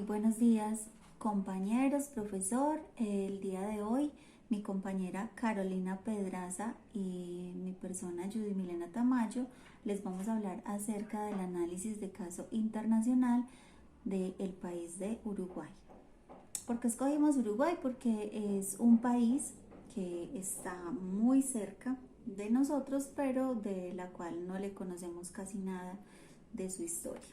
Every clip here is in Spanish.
buenos días, compañeros, profesor. El día de hoy mi compañera Carolina Pedraza y mi persona Judy Milena Tamayo les vamos a hablar acerca del análisis de caso internacional del país de Uruguay. ¿Por qué escogimos Uruguay? Porque es un país que está muy cerca de nosotros, pero de la cual no le conocemos casi nada de su historia.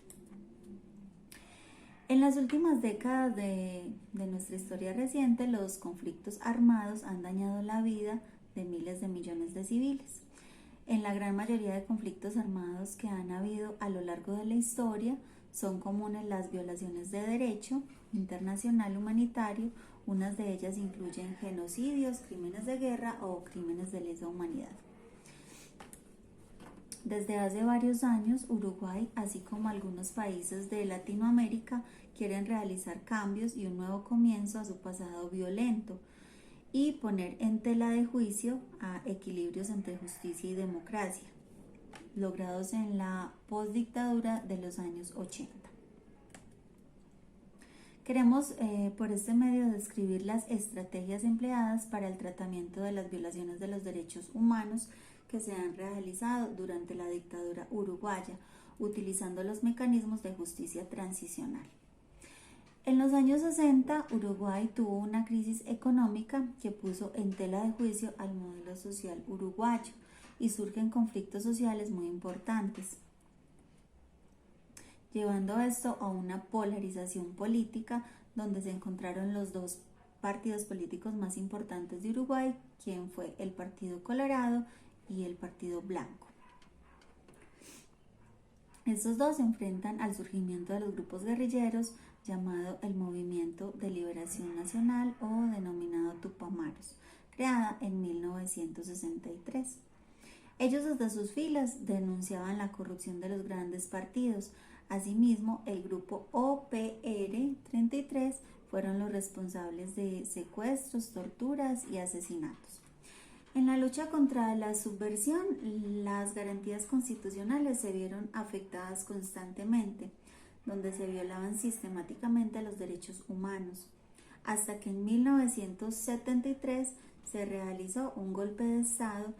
En las últimas décadas de nuestra historia reciente, los conflictos armados han dañado la vida de miles de millones de civiles. En la gran mayoría de conflictos armados que han habido a lo largo de la historia, son comunes las violaciones de derecho internacional humanitario. Unas de ellas incluyen genocidios, crímenes de guerra o crímenes de lesa humanidad. Desde hace varios años, Uruguay, así como algunos países de Latinoamérica, quieren realizar cambios y un nuevo comienzo a su pasado violento y poner en tela de juicio a equilibrios entre justicia y democracia, logrados en la postdictadura de los años 80. Queremos por este medio describir las estrategias empleadas para el tratamiento de las violaciones de los derechos humanos que se han realizado durante la dictadura uruguaya, utilizando los mecanismos de justicia transicional. En los años 60, Uruguay tuvo una crisis económica que puso en tela de juicio al modelo social uruguayo y surgen conflictos sociales muy importantes, llevando esto a una polarización política donde se encontraron los dos partidos políticos más importantes de Uruguay, quien fue el Partido Colorado y el Partido Blanco. Estos dos se enfrentan al surgimiento de los grupos guerrilleros llamado el Movimiento de Liberación Nacional o denominado Tupamaros, creada en 1963. Ellos desde sus filas denunciaban la corrupción de los grandes partidos. Asimismo, el grupo OPR 33 fueron los responsables de secuestros, torturas y asesinatos. En la lucha contra la subversión, las garantías constitucionales se vieron afectadas constantemente, donde se violaban sistemáticamente los derechos humanos, hasta que en 1973 se realizó un golpe de Estado.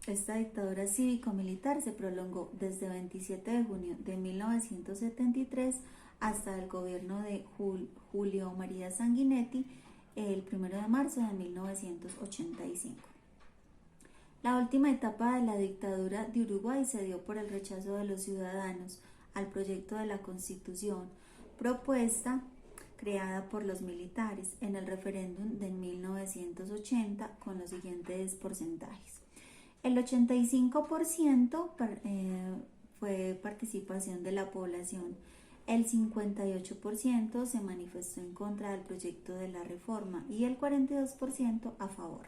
Esta dictadura cívico-militar se prolongó desde 27 de junio de 1973 hasta el gobierno de Julio María Sanguinetti el 1 de marzo de 1985. La última etapa de la dictadura de Uruguay se dio por el rechazo de los ciudadanos al proyecto de la Constitución propuesta creada por los militares en el referéndum de 1980 con los siguientes porcentajes. El 85% fue participación de la población, el 58% se manifestó en contra del proyecto de la reforma y el 42% a favor.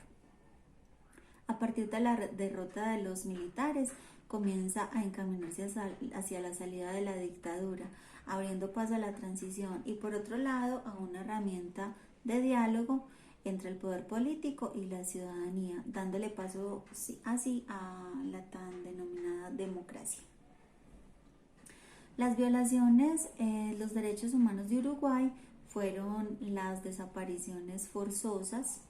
A partir de la derrota de los militares, comienza a encaminarse hacia la salida de la dictadura, abriendo paso a la transición y por otro lado a una herramienta de diálogo entre el poder político y la ciudadanía, dándole paso así a la tan denominada democracia. Las violaciones los derechos humanos de Uruguay fueron las desapariciones forzosas.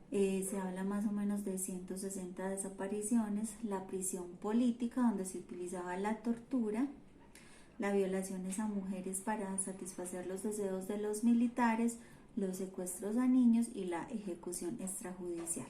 Se habla más o menos de 160 desapariciones, la prisión política donde se utilizaba la tortura, las violaciones a mujeres para satisfacer los deseos de los militares, los secuestros a niños y la ejecución extrajudicial.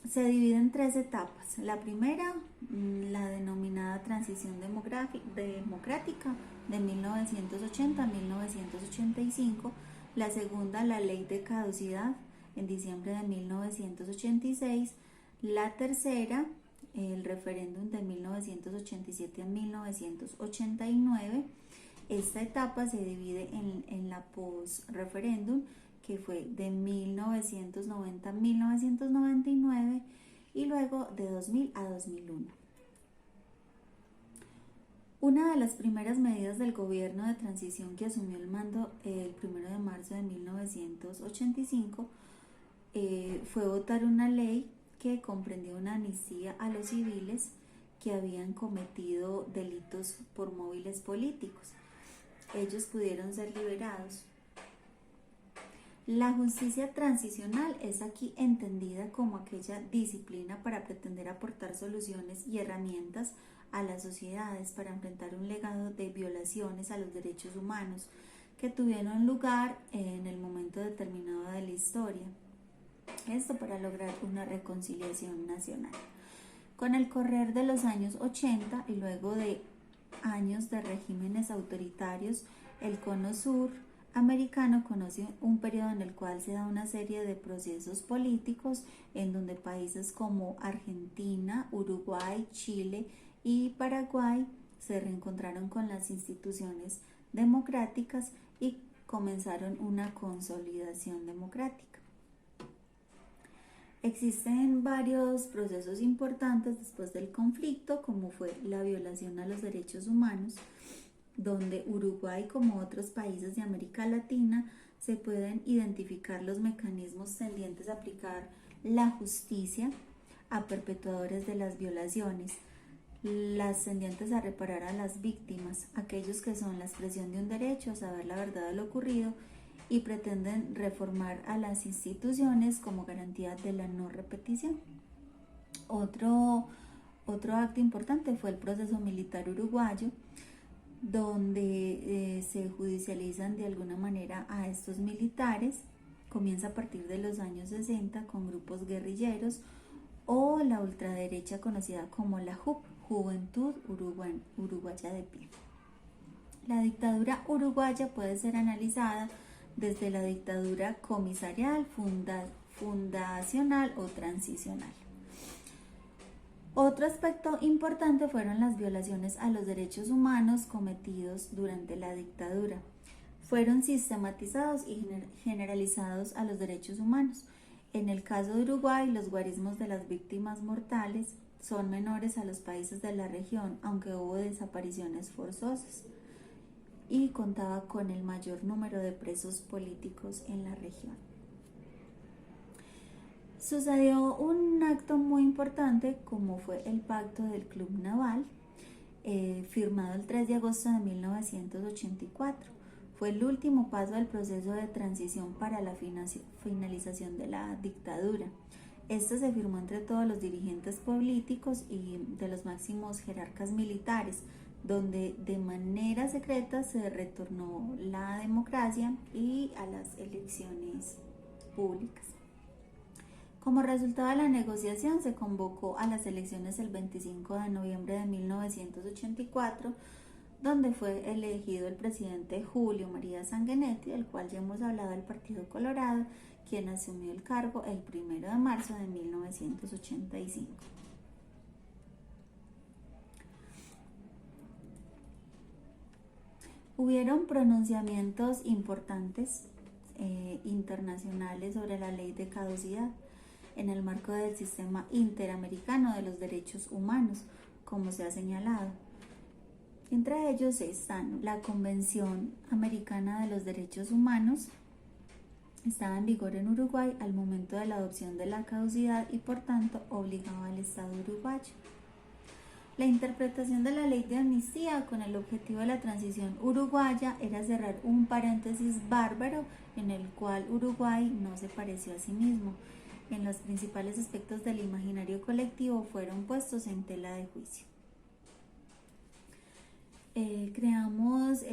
Se divide en tres etapas. La primera, la denominada transición democrática de 1980 a 1985. La segunda, la ley de caducidad en diciembre de 1986. La tercera, el referéndum de 1987 a 1989. Esta etapa se divide en la post-referéndum, que fue de 1990 a 1999 y luego de 2000 a 2001. Una de las primeras medidas del gobierno de transición que asumió el mando el 1 de marzo de 1985 fue votar una ley que comprendió una amnistía a los civiles que habían cometido delitos por móviles políticos. Ellos pudieron ser liberados. La justicia transicional es aquí entendida como aquella disciplina para pretender aportar soluciones y herramientas a las sociedades para enfrentar un legado de violaciones a los derechos humanos que tuvieron lugar en el momento determinado de la historia. Esto para lograr una reconciliación nacional. Con el correr de los años 80 y luego de años de regímenes autoritarios, el Cono Sur americano conoce un periodo en el cual se da una serie de procesos políticos en donde países como Argentina, Uruguay, Chile y Paraguay se reencontraron con las instituciones democráticas y comenzaron una consolidación democrática. Existen varios procesos importantes después del conflicto, como fue la violación a los derechos humanos, donde Uruguay, como otros países de América Latina, se pueden identificar los mecanismos tendientes a aplicar la justicia a perpetuadores de las violaciones, las tendientes a reparar a las víctimas, aquellos que son la expresión de un derecho a saber la verdad de lo ocurrido y pretenden reformar a las instituciones como garantía de la no repetición. Otro acto importante fue el proceso militar uruguayo, donde se judicializan de alguna manera a estos militares. Comienza a partir de los años 60 con grupos guerrilleros o la ultraderecha conocida como la JUP, Juventud Uruguaya de Pie. La dictadura uruguaya puede ser analizada desde la dictadura comisarial, fundacional o transicional. Otro aspecto importante fueron las violaciones a los derechos humanos cometidos durante la dictadura. Fueron sistematizados y generalizados a los derechos humanos. En el caso de Uruguay, los guarismos de las víctimas mortales son menores a los países de la región, aunque hubo desapariciones forzosas y contaba con el mayor número de presos políticos en la región. Sucedió un acto muy importante como fue el Pacto del Club Naval, firmado el 3 de agosto de 1984. Fue el último paso del proceso de transición para la finalización de la dictadura. Esto se firmó entre todos los dirigentes políticos y de los máximos jerarcas militares, donde de manera secreta se retornó la democracia y a las elecciones públicas. Como resultado de la negociación, se convocó a las elecciones el 25 de noviembre de 1984, donde fue elegido el presidente Julio María Sanguinetti, del cual ya hemos hablado, del Partido Colorado, quien asumió el cargo el 1 de marzo de 1985. Hubieron pronunciamientos importantes internacionales sobre la ley de caducidad en el marco del sistema interamericano de los derechos humanos, como se ha señalado. Entre ellos están la Convención Americana de los Derechos Humanos, estaba en vigor en Uruguay al momento de la adopción de la caducidad y por tanto obligaba al Estado uruguayo. La interpretación de la ley de amnistía con el objetivo de la transición uruguaya era cerrar un paréntesis bárbaro en el cual Uruguay no se pareció a sí mismo. En los principales aspectos del imaginario colectivo fueron puestos en tela de juicio. Creamos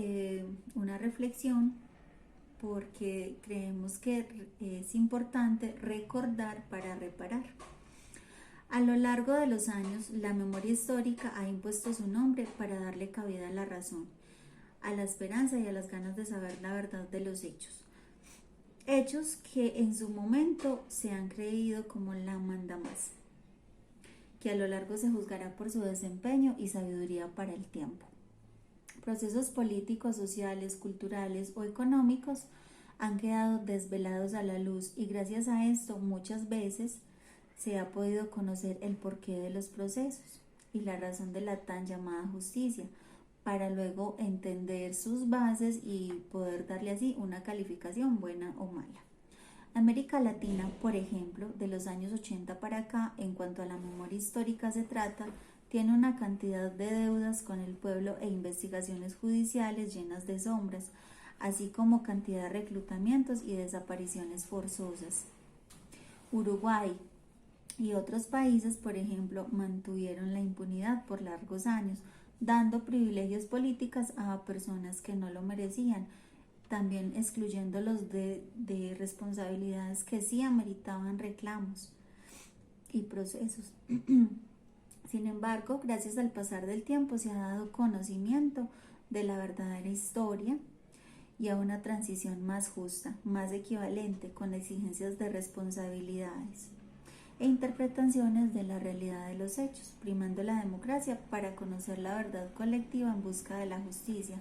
una reflexión porque creemos que es importante recordar para reparar. A lo largo de los años, la memoria histórica ha impuesto su nombre para darle cabida a la razón, a la esperanza y a las ganas de saber la verdad de los hechos. Hechos que en su momento se han creído como la mandamás, que a lo largo se juzgará por su desempeño y sabiduría para el tiempo. Procesos políticos, sociales, culturales o económicos han quedado desvelados a la luz y gracias a esto muchas veces se ha podido conocer el porqué de los procesos y la razón de la tan llamada justicia, para luego entender sus bases y poder darle así una calificación buena o mala. América Latina, por ejemplo, de los años 80 para acá, en cuanto a la memoria histórica se trata, Tiene una cantidad de deudas con el pueblo e investigaciones judiciales llenas de sombras, así como cantidad de reclutamientos y desapariciones forzosas. Uruguay y otros países, por ejemplo, mantuvieron la impunidad por largos años, dando privilegios políticos a personas que no lo merecían, también excluyéndolos de responsabilidades que sí ameritaban reclamos y procesos. Sin embargo, gracias al pasar del tiempo se ha dado conocimiento de la verdadera historia y a una transición más justa, más equivalente, con exigencias de responsabilidades e interpretaciones de la realidad de los hechos, primando la democracia para conocer la verdad colectiva en busca de la justicia.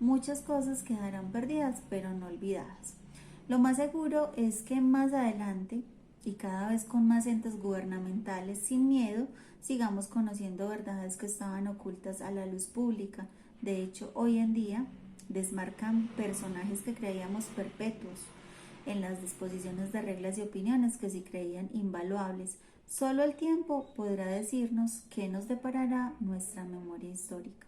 Muchas cosas quedarán perdidas, pero no olvidadas. Lo más seguro es que más adelante, y cada vez con más entes gubernamentales sin miedo, sigamos conociendo verdades que estaban ocultas a la luz pública. De hecho, hoy en día desmarcan personajes que creíamos perpetuos en las disposiciones de reglas y opiniones que sí creían invaluables. Solo el tiempo podrá decirnos qué nos deparará nuestra memoria histórica.